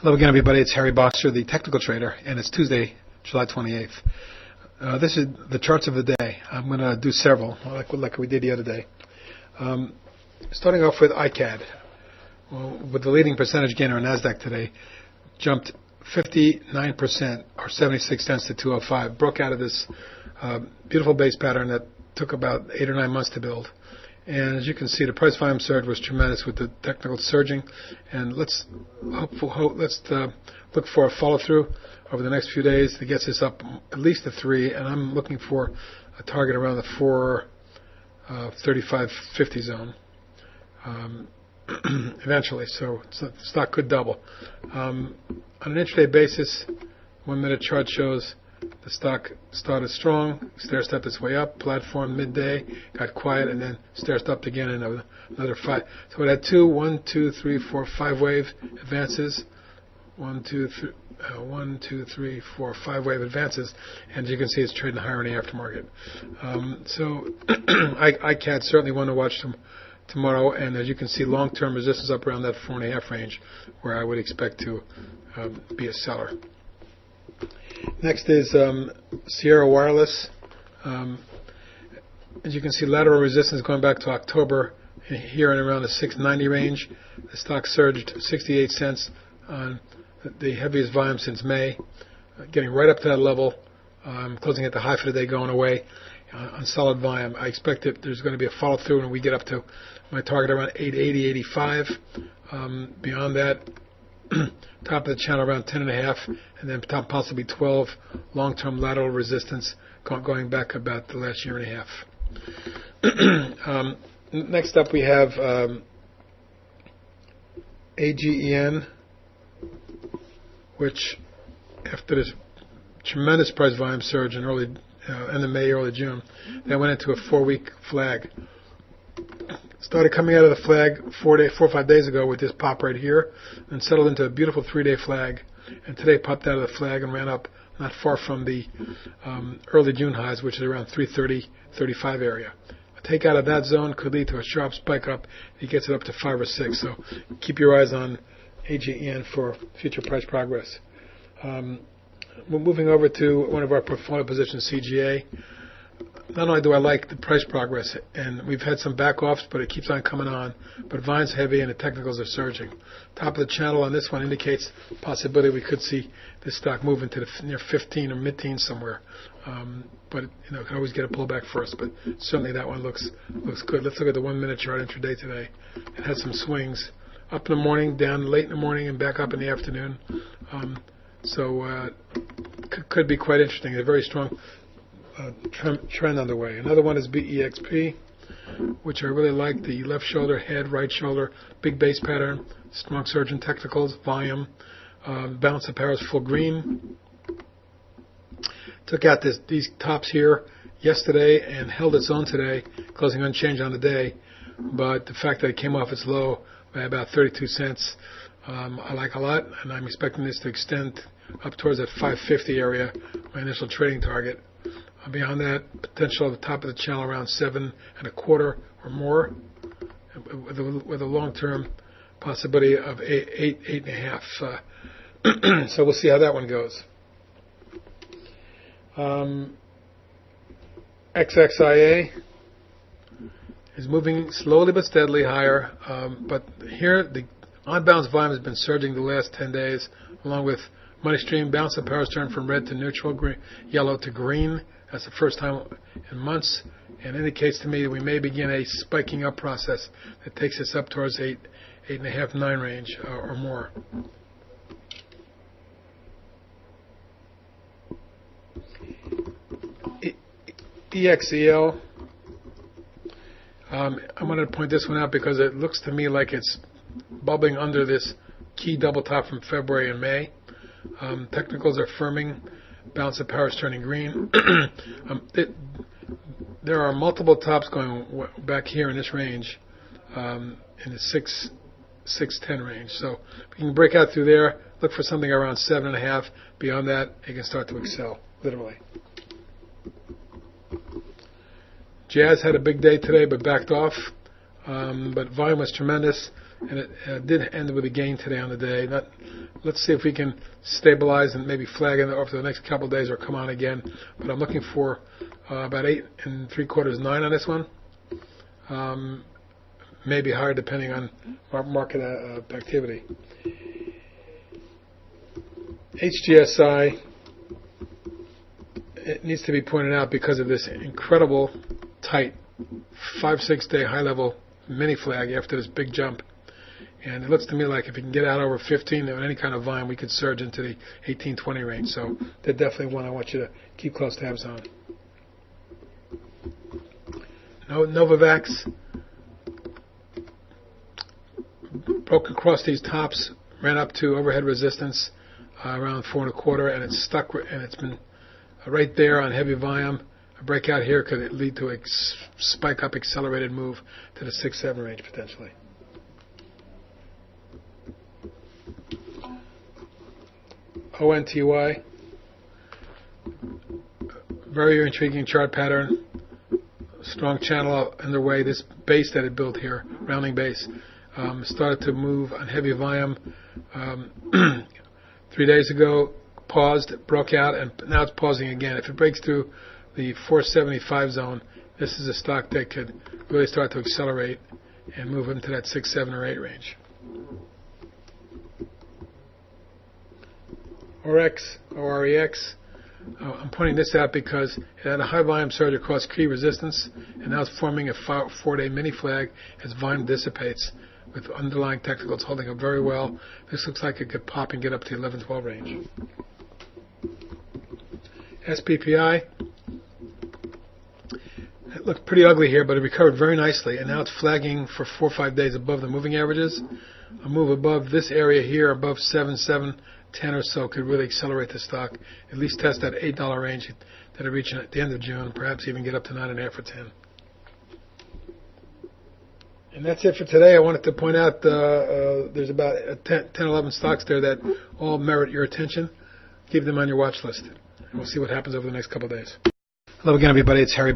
Hello again, everybody. It's Harry Boxer, the technical trader, and it's Tuesday, July 28th. This is the charts of the day. I'm going to do several, like we did the other day. Starting off with ICAD, with the leading percentage gainer on NASDAQ today, jumped 59%, or 76 cents to 205. Broke out of this beautiful base pattern that took about 8 or 9 months to build. And as you can see, the price volume surge was tremendous with the technical surging. And let's look for a follow-through over the next few days that gets us up at least to 3. And I'm looking for a target around the 435.50 zone eventually. So the stock could double. On an intraday basis, 1 minute chart shows the stock started strong, stair-stepped its way up, platform midday, got quiet, and then stair-stepped again in another 5. So it had 5 wave advances. 5 wave advances, and as you can see, it's trading higher in the aftermarket. So ICAD certainly one to watch tomorrow, and as you can see, long-term resistance up around that 4.5 range, where I would expect to be a seller. Next is Sierra Wireless. As you can see, lateral resistance going back to October here and around the 690 range. The stock surged 68 cents on the heaviest volume since May, getting right up to that level, closing at the high for the day, going away on solid volume. I expect that there's going to be a follow-through when we get up to my target around 880, 85. Beyond that, top of the channel around 10.5, and then top possibly 12 long-term lateral resistance going back about the last year and a half. Next up we have AGEN, which after this tremendous price volume surge in end of May, early June, then went into a 4-week flag. Started coming out of the flag 4 or 5 days ago with this pop right here, and settled into a beautiful 3-day flag. And today popped out of the flag and ran up not far from the early June highs, which is around 330, 35 area. A take out of that zone could lead to a sharp spike up. It gets it up to 5 or 6. So keep your eyes on AGEN for future price progress. We're moving over to one of our portfolio positions, CGA. Not only do I like the price progress, and we've had some back-offs, but it keeps on coming on, but volume's heavy and the technicals are surging. Top of the channel on this one indicates possibility we could see this stock move into the near 15 or mid-teens somewhere. But it can always get a pullback first, but certainly that one looks good. Let's look at the 1 minute chart intraday today. It had some swings up in the morning, down late in the morning, and back up in the afternoon. Could be quite interesting. A very strong trend underway. Another one is BEXP, which I really like. The left shoulder, head, right shoulder, big base pattern, strong surge in technicals, volume, balance of power is full green. Took out these tops here yesterday and held its own today, closing unchanged on the day. But the fact that it came off its low by about 32 cents, I like a lot, and I'm expecting this to extend up towards that 550 area, my initial trading target. Beyond that, potential at the top of the channel around 7.25 or more, with a long-term possibility of 8.5. So we'll see how that one goes. XXIA is moving slowly but steadily higher, but here the on-balance volume has been surging the last 10 days, along with money stream. Balance of power has turned from red to neutral, green, yellow to green. That's the first time in months, and indicates to me that we may begin a spiking up process that takes us up towards 8.5, 9 range or more. EXEL. I'm going to point this one out because it looks to me like it's bubbling under this key double top from February and May. Technicals are firming. Balance of power is turning green. There are multiple tops going back here in this range, in the 610 range. So if you can break out through there, look for something around 7.5. Beyond that, you can start to excel, literally. Jazz had a big day today, but backed off. But volume was tremendous. and it did end with a gain today on the day. Let's see if we can stabilize and maybe flag in over the next couple of days or come on again. But I'm looking for about 8 3/4, 9 on this one. Maybe higher depending on market activity. HGSI, it needs to be pointed out because of this incredible tight 5-6 day high level mini flag after this big jump. And it looks to me like if you can get out over 15 on any kind of volume, we could surge into the 18-20 range. So they're definitely one I want you to keep close tabs on. NVAX broke across these tops, ran up to overhead resistance around 4 1/4, and it's stuck, and it's been right there on heavy volume. A breakout here could lead to a spike up accelerated move to the 6-7 range potentially. ONTY, very intriguing chart pattern. Strong channel underway. This base that it built here, rounding base, started to move on heavy volume 3 days ago, paused, broke out, and now it's pausing again. If it breaks through the 475 zone, this is a stock that could really start to accelerate and move into that 6, 7, or 8 range. OREX, OREX. I'm pointing this out because it had a high volume surge across key resistance, and now it's forming a 4-day mini flag as volume dissipates, with underlying technicals holding up very well. This looks like it could pop and get up to the 11-12 range. SPPI, it looked pretty ugly here, but it recovered very nicely, and now it's flagging for 4 or 5 days above the moving averages. A move above this area here, above 7, 7, 10 or so, could really accelerate the stock, at least test that $8 range that it reached at the end of June, perhaps even get up to 9.5 or 10. And that's it for today. I wanted to point out there's about 10, 11 stocks there that all merit your attention. Keep them on your watch list, and we'll see what happens over the next couple of days. Hello again, everybody. It's Harry.